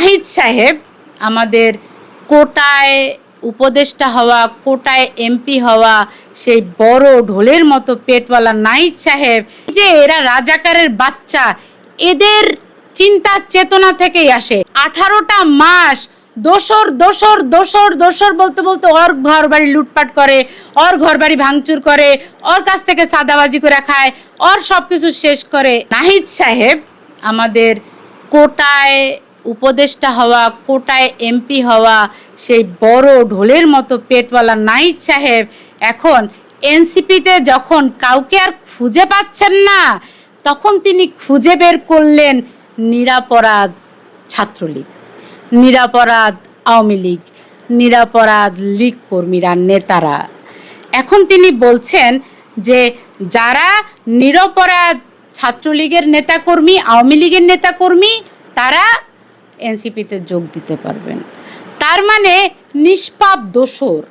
নাহিদ সাহেব আমাদের কোটায় উপদেষ্টা হওয়া, কোটায় এমপি হওয়া, সেই বড় ঢোলের মতো পেটওয়ালা নাহিদ সাহেব, যে এরা রাজাকারের বাচ্চা, এদের চিন্তা চেতনা থেকেই আসে। 18টা মাস দোসর দোসর দোসর দোসর বলতে বলতে ওর ঘর বাড়ি লুটপাট করে, ওর ঘর বাড়ি ভাঙচুর করে, ওর কাছ থেকে সাদাবাজি করে খায়, ওর সব কিছু শেষ করে। নাহিদ সাহেব আমাদের কোটায় উপদেষ্টা হওয়া, কোটায় এমপি হওয়া, সেই বড় ঢোলের মতো পেটওয়ালা নাহিদ সাহেব এখন এনসিপিতে যখন কাউকে আর খুঁজে পাচ্ছেন না, তখন তিনি খুঁজে বের করলেন নিরাপরাধ ছাত্রলীগ, নিরাপরাধ আওয়ামী লীগ, নিরাপরাধ লীগ কর্মীরা, নেতারা। এখন তিনি বলছেন যে যারা নিরপরাধ ছাত্রলীগের নেতাকর্মী, আওয়ামী লীগের নেতাকর্মী, তারা এনসিপিতে যোগ দিতে পারবেন। তার মানে নিষ্পাপ দোসর।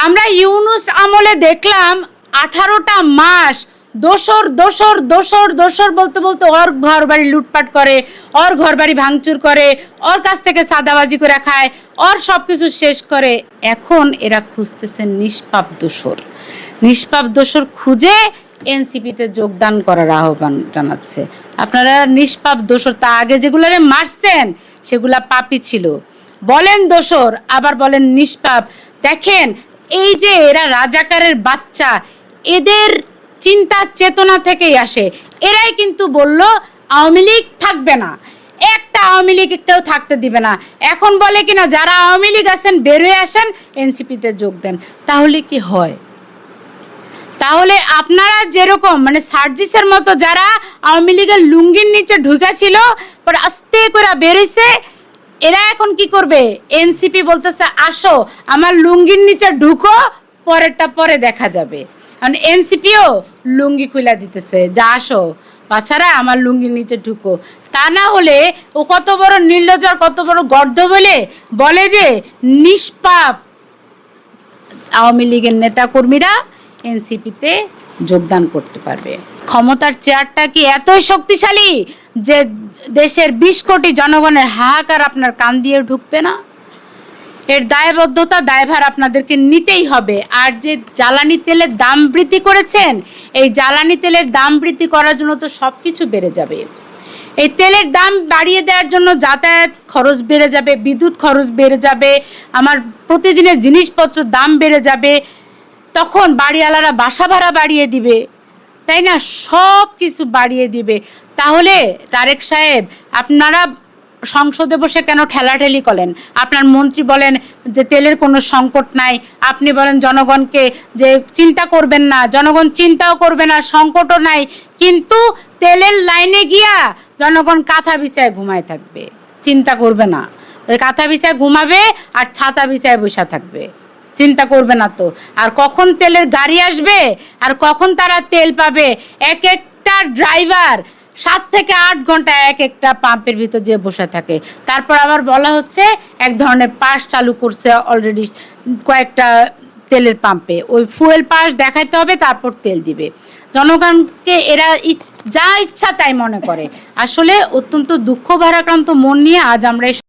আমরা ইউনূস আমলে দেখলাম 18টা মাস দোসর দোসর দোসর দোসর বলতে বলতে ওর ঘর বাড়ি লুটপাট করে, ওর ঘর বাড়ি ভাঙচুর করে, ওর কাছ থেকে সাদাবাজি করে খায়, ওর সব কিছু শেষ করে। এখন এরা খুঁজতেছেন নিষ্পাপ দোসর। নিষ্পাপ দোসর খুঁজে এনসিপিতে যোগদান করার আহ্বান জানাচ্ছে। আপনারা নিষ্পাপ দোসর, তা আগে যেগুলারে মারছেন সেগুলা পাপী ছিল, বলেন দোসর আবার বলেন নিষ্পাপ। দেখেন এই যে এরা রাজাকারের বাচ্চা, এদের চিন্তা চেতনা থেকেই আসে। এরাই কিন্তু বলল আওয়ামী লীগ থাকবে না, একটা আওয়ামী লীগ একটাও থাকতে দিবে না। এখন বলে কিনা যারা আওয়ামী লীগ আছেন বের হয়ে আসেন, এনসিপিতে যোগ দেন। তাহলে কি হয়? তাহলে আপনারা যেরকম মানে সার্জিসের মতো যারা আওয়ামী লীগের লুঙ্গির নিচে ঢুকা ছিল, পরে আস্তে করে বেরোইছে, এরা এখন কি করবে? এনসিপি বলতেছে আসো আমার লুঙ্গির নিচে ঢুকো, পরেরটা পরে দেখা যাবে। কারণ এনসিপিও লুঙ্গি খুলে দিতেছে, যা আসো বাছারা আমার লুঙ্গির নিচে ঢুকো। তা না হলে ও কত বড় নির্লজ্জ, কত বড় গর্ধ বলে যে নিষ্পাপ আওয়ামী লীগের নেতাকর্মীরা এনসিপিতে যোগদান করতে পারবে। ক্ষমতার চেয়ারটা কি এতই শক্তিশালী যে দেশের 20 কোটি জনগণের হাহাকার আপনার কান দিয়ে ঢুকবে না? এর দায়বদ্ধতা, দায়ভার আপনাদেরকে নিতেই হবে। আর যে জ্বালানি তেলের দাম বৃদ্ধি করেছেন, এই জ্বালানি তেলের দাম বৃদ্ধি করার জন্য তো সব কিছু বেড়ে যাবে। এই তেলের দাম বাড়িয়ে দেওয়ার জন্য যাতায়াত খরচ বেড়ে যাবে, বিদ্যুৎ খরচ বেড়ে যাবে, আমার প্রতিদিনের জিনিসপত্র দাম বেড়ে যাবে, তখন বাড়িওয়ালারা বাসা ভাড়া বাড়িয়ে দিবে, তাই না? সব কিছু বাড়িয়ে দিবে। তাহলে তারেক সাহেব আপনারা সংসদে বসে কেন ঠেলাঠেলি করেন? আপনার মন্ত্রী বলেন যে তেলের কোনো সংকট নাই, আপনি বলেন জনগণকে যে চিন্তা করবেন না, জনগণ চিন্তাও করবে না, সংকটও নাই, কিন্তু তেলের লাইনে গিয়া জনগণ কাঁথা বিছায় ঘুমায় থাকবে, চিন্তা করবে না। কাঁথা বিছায় ঘুমাবে আর ছাতা বিছায় বসে থাকবে, চিন্তা করবে না তো। আর কখন তেলের গাড়ি আসবে আর কখন তারা তেল পাবে? এক একটা ড্রাইভার 7 থেকে 8 ঘন্টা এক একটা পাম্পের ভিতর যে বসে থাকে। তারপর আবার বলা হচ্ছে এক ধরনের পাস চালু করছে অলরেডি কয়েকটা তেলের পাম্পে, ওই ফুয়েল পাস দেখাইতে হবে, তারপর তেল দিবে। জনগণকে এরা যা ইচ্ছা তাই মনে করে। আসলে অত্যন্ত দুঃখ ভারাক্রান্ত মন নিয়ে আজ আমরা